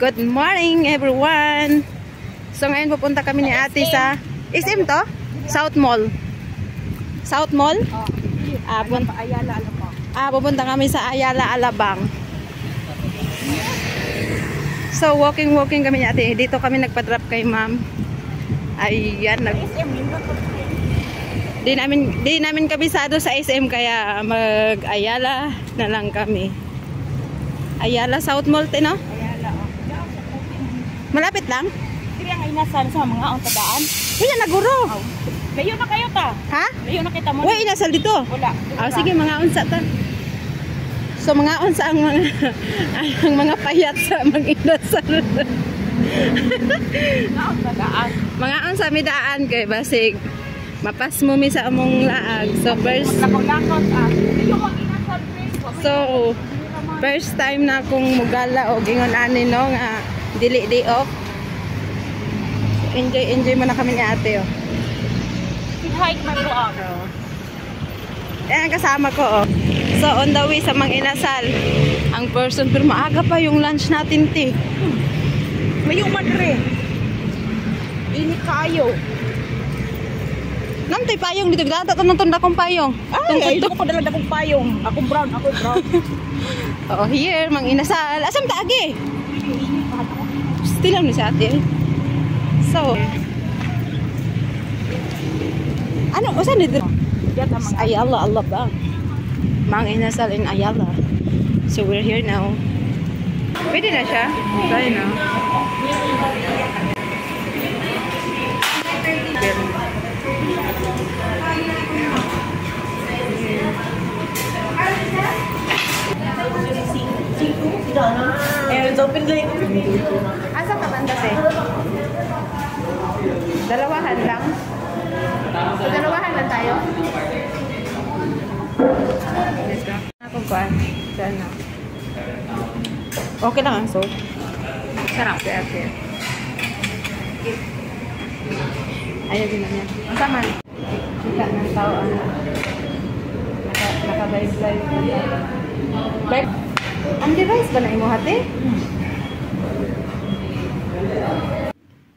Good morning everyone. So ngayon pupunta kami ni ate sa SM to? South Mall. South Mall? Pupunta kami sa Ayala Alabang. So walking kami ni ate. Dito kami nagpa-drop kay ma'am. Ayan, Di namin kabisado sa SM kaya mag-Ayala na lang kami. Ayala South Mall, no? Ayala, Malapit lang? Kaya nga inasal sa mga tagaan. Kaya naguro. Layo na kayo ta. Ha? Layo na kita mo. Uy, inasal dito. Wala. Sige, mga unsa ta. So mga unsa ang mga ang mga payat sa mag-inasal. Mga unsa mi daan kay basig mapas mo mi sa among laag. So first first time na akong mugala o gingon ani no nga dili day off. Enjoy man na kami ni ate oh. Hike man ko ako. Ayan kasama ko oh. So on the way sa Mang Inasal ang person pero maaga pa yung lunch natin ti. Mayo madre. Ini kayo. Namtoy payong dito gata tunda kong payong. Ay, ko padala akong payong. Ako brown. Oh, here Mang Inasal. Asam ta agi? Still lang ni sa ate. So ano usan dito? Ayala Alabang. Mang Inasal in Ayala. So we're here now. Pwede na siya? Pwede na. Asa ka banda te? Dalawahan lang? So dalawahan lang tayo? Let's go. Ako kuan. Sana. Okay lang ang soap. Sarap. Ate. Ayaw din na niya. Ang sama. Kita ng tao ang naka-live. Live. Ang device ba na imo hati?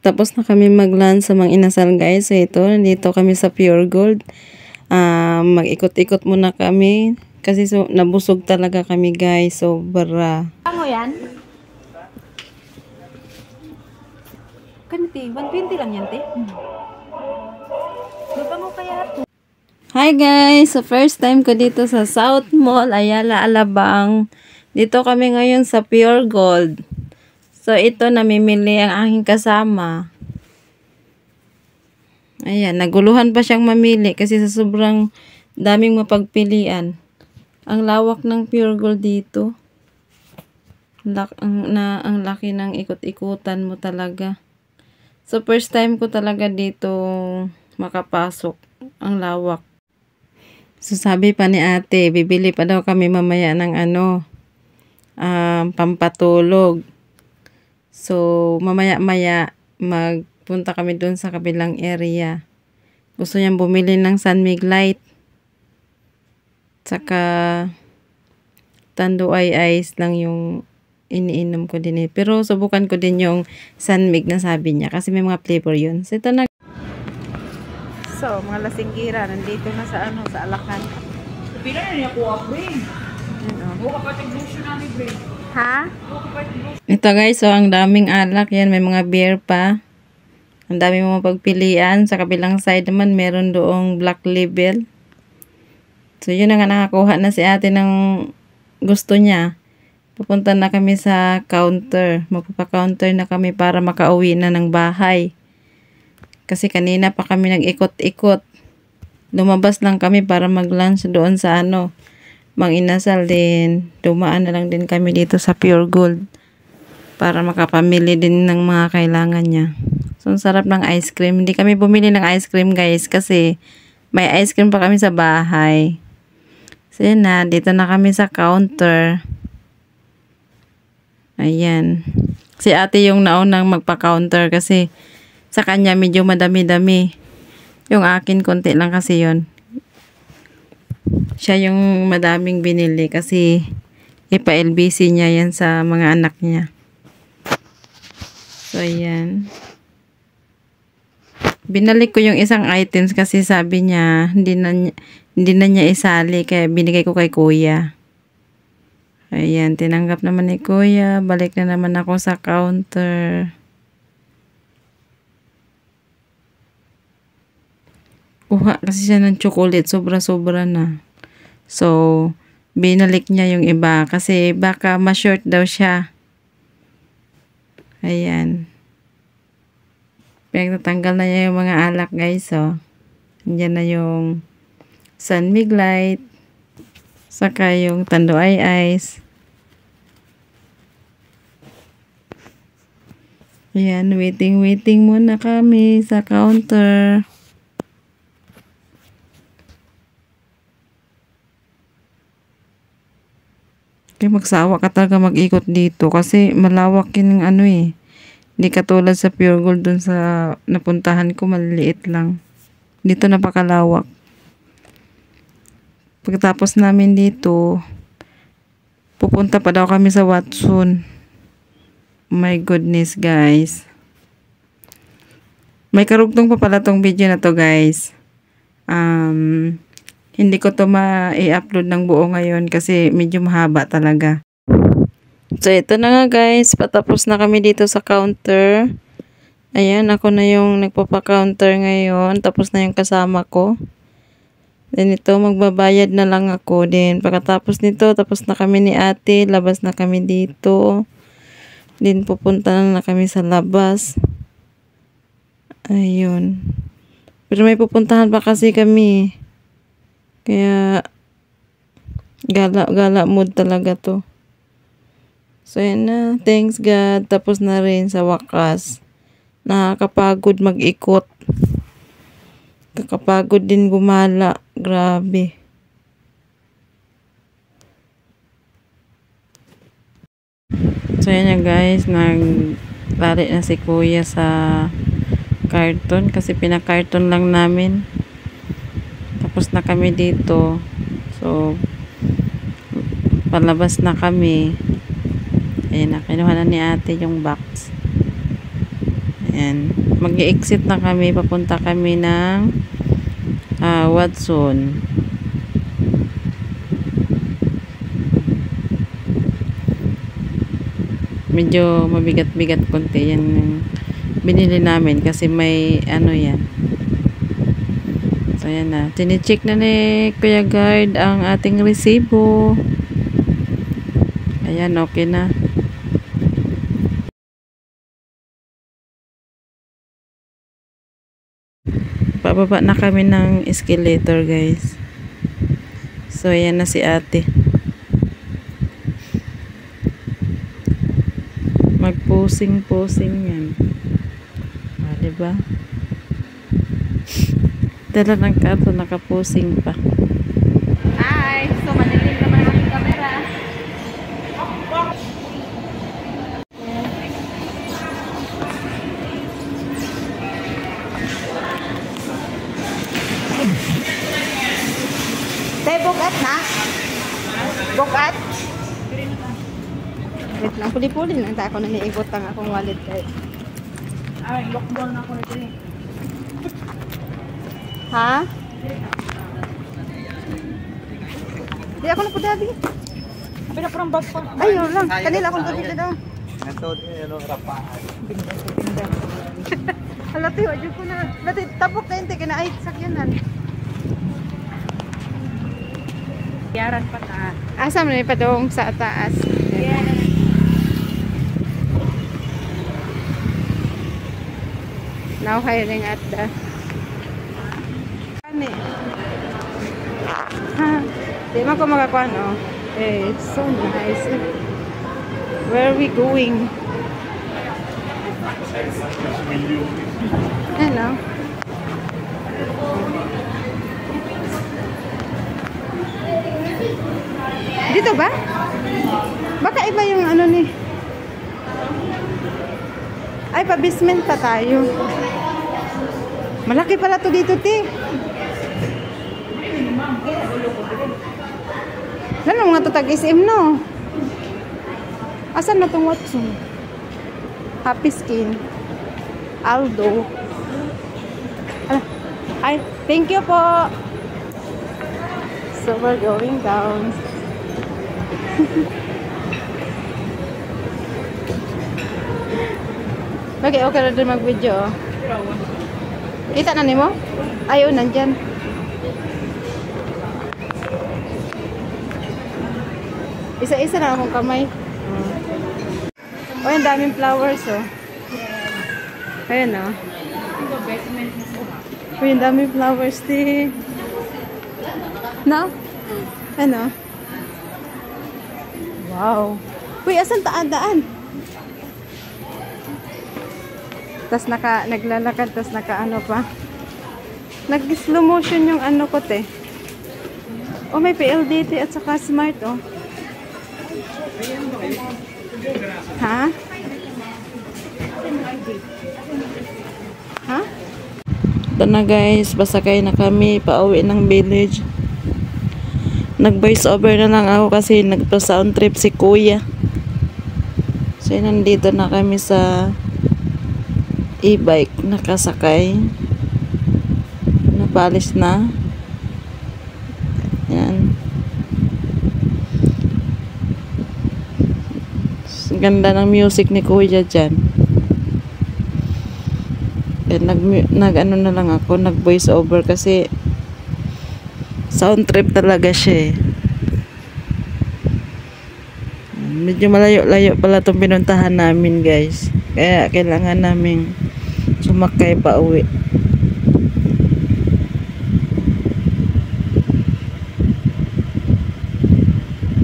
Tapos na kami mag-lunch sa Mang Inasal guys. So ito, nandito kami sa Pure Gold. Mag-ikot-ikot muna kami. Kasi nabusog talaga kami guys. Sobra. Ano yan? Kanti, 120 lang yan, te. Lupango kaya ito. Hi guys! So first time ko dito sa South Mall, Ayala Alabang. Dito kami ngayon sa Pure Gold. So ito, namimili ang aking kasama. Ayan, naguluhan pa siyang mamili kasi sa sobrang daming mapagpilian. Ang lawak ng Pure Gold dito. Ang laki ng ikot-ikutan mo talaga. So first time ko talaga dito makapasok. Ang lawak. So sabi pa ni ate, bibili pa daw kami mamaya ng pampatulog. So mamaya-maya magpunta kami dun sa kabilang area. Gusto niyang bumili ng Sunmig Light. Saka Tanduay Ice lang yung iniinom ko din eh. Pero subukan ko din yung Sunmig na sabi niya. Kasi may mga flavor yun. So ito na. So mga lasinggira. Nandito na sa sa Alakan. Pila na niya ko bring. Buka pa tig-lotion na ni bring. Ha? Ito guys. So ang daming alak. Yan. May mga beer pa. Ang dami mo mapagpilian. Sa kabilang side naman meron doong Black Label. So yun na nga nakakuha na si ate ng gusto niya. Pupunta na kami sa counter. Magpapa-counter na kami para makauwi na ng bahay. Kasi kanina pa kami nag-ikot-ikot. Lumabas lang kami para mag-lunch doon sa Mang Inasal din. Dumaan na lang din kami dito sa Pure Gold. Para makapamili din ng mga kailangan niya. So, ang sarap ng ice cream. Hindi kami bumili ng ice cream guys. Kasi may ice cream pa kami sa bahay. So, yun na. Dito na kami sa counter. Ayan. Si ate yung naunang magpa-counter kasi sa kanya medyo madami-dami. Yung akin konti lang kasi yon. Siya yung madaming binili kasi ipa-LBC niya yan sa mga anak niya. So, ayan. Binalik ko yung isang items kasi sabi niya, hindi na niya isali. Kaya binigay ko kay kuya. Ayan, tinanggap naman ni kuya. Balik na naman ako sa counter. Kuha kasi siya ng chocolate. Sobra-sobra na. So, binalik niya yung iba. Kasi baka ma-short daw siya. Ayan. Pinagtatanggal na niya yung mga alak, guys. So, andyan na yung San Mig Light. Saka yung Tanduay Ice. Ayan, waiting muna kami sa counter. Kaya magsawa ka talaga mag-ikot dito kasi malawak yun yung ano eh. Hindi katulad sa Pure Gold dun sa napuntahan ko, maliliit lang. Dito napakalawak. Pagkatapos namin dito, pupunta pa daw kami sa Watson. My goodness, guys. May karugtong pa pala tong video na to, guys. Hindi ko to ma-i-upload ng buo ngayon kasi medyo mahaba talaga. So, ito na nga, guys. Patapos na kami dito sa counter. Ayan, ako na yung nagpapa-counter ngayon. Tapos na yung kasama ko. Then ito, magbabayad na lang ako din. Pagkatapos nito, tapos na kami ni ate. Labas na kami dito. Then pupunta na kami sa labas. Ayun. Pero may pupuntahan pa kasi kami. Kaya, gala mood talaga to. So, yan na. Thanks God. Tapos na rin sa wakas. Nakakapagod mag-ikot. Kakapagod din gumala. Grabe. So, yan na guys. Naglari na si kuya sa karton. Kasi pinakarton lang namin. Tapos na kami dito. So, palabas na kami. Ayan, kinuha na ni ate yung box. Ayan. Mag-i-exit na kami. Papunta kami ng Watson. Medyo mabigat-bigat konti. Yan yung binili namin kasi may ano yan. So, ayan na. Tinicheck na ni Kuya Guard ang ating resibo. Ayan, okay na. Pababa na kami ng escalator, guys. So, ayan na si ate. Mag-posing yan. Diba? Dala ng kato, nakaposing pa. Hi! So, madilim naman ang camera. Tay, bukat na? Bukat? Wait lang, puli-puli lang. Ako na niibot ang akong wallet kay. Ay, lockdown na ako na dito. Ha? Di ako na po dabi. Sabi na parang bag pa. Ayun lang, kanila akong gabi na daw. Ito din, rapaan. Halati, wajyo ko na. Halati, tapok na hindi, kinaayit sakyanan. Yaran pa ta. Asa mo na ipadong sa taas. Yeah. Now hiring at the ha, di man ko makakuha, no? Eh, it's so nice. Where are we going? Hello. Dito ba? Baka iba yung ano ni. Ay, pa-basement pa tayo. Malaki pala to dito, te. Lalo mga tatag SM, no? Asan na tong Watson? Happy Skin. Aldo. Ay, thank you po. So we're going down. Okay, okay na din mag-video. Kita na nimo? Ayun, nandyan. Isa-isa na akong kamay. Oh, ang daming flowers, oh. Ayan, oh. Oh, ang daming flowers, di. No? Ano? Wow. Uy, asan daan? Tas naglalakad, tas ano pa. Nag-slow motion yung ano ko, te. Oh, may PLDT at saka smart, oh. Ha? Ha? Ito na guys, pasakay na kami, pauwi ng village. Nag-voice over na lang ako kasi nagpa-sound trip si Kuya. So, nandito na kami sa e-bike, nakasakay. Napalis na. Yan. Ganda ng music ni Kuya dyan. Nag-ano na lang ako, nag-voice over kasi sound trip talaga siya eh. Medyo malayo-layo pala itong pinuntahan namin guys. Kaya kailangan namin sumakay pa uwi.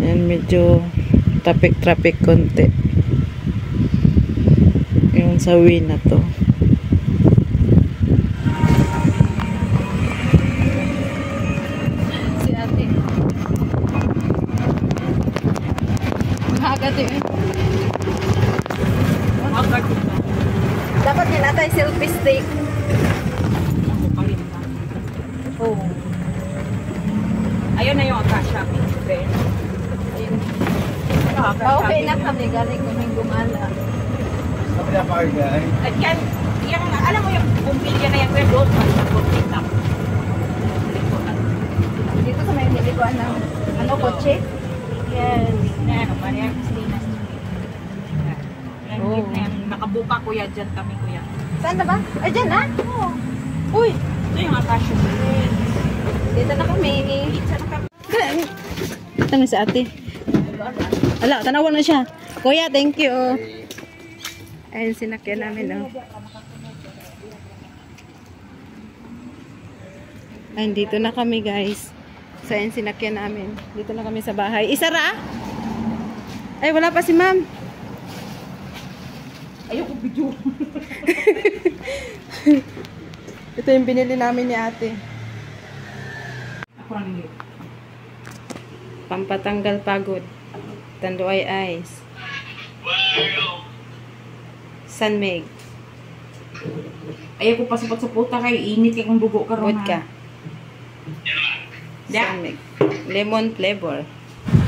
Yan, medyo traffic konti. Yung sa way na to. Dapat din natay selfie stick. Oh. Ayun na yung Akasha. Ayun. Okay na kami galing kaming gumala. Sabi na pa guys. At yan, alam mo yung bumbilya na yung red rose, mag-contact na. Dito sa may nilikuan ng ano, kotse? Yes. Ano, Maria Cristina Street. Yan, Oh. yan, nakabuka kuya dyan kami kuya. Saan na ba? Ay, dyan na? Oo. Uy, Ito yung Akasha Street. dito na kami. Pizza na kami. Ito na si ate. Ala, tanawan na siya. Kuya, thank you. Ayun, sinakyan namin, oh. Ayun, dito na kami, guys. So, ayun, sinakyan namin. Dito na kami sa bahay. Isara? Ay, wala pa si ma'am. Ayoko video. Ito yung binili namin ni ate. Ako lang yun. Pampatanggal pagod. Tanduay Ice. Sunmig. Ayoko pa sa puta kayo. Init kay kung dugo ka ron. Vodka. Sunmig. Lemon flavor.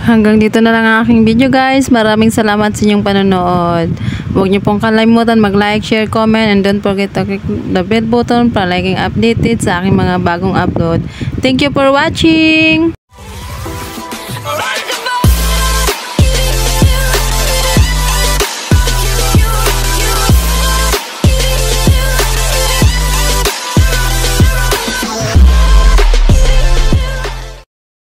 Hanggang dito na lang ang aking video guys. Maraming salamat sa inyong panonood. Huwag niyo pong kalimutan mag-like, share, comment, and don't forget to click the bell button para laging updated sa aking mga bagong upload. Thank you for watching!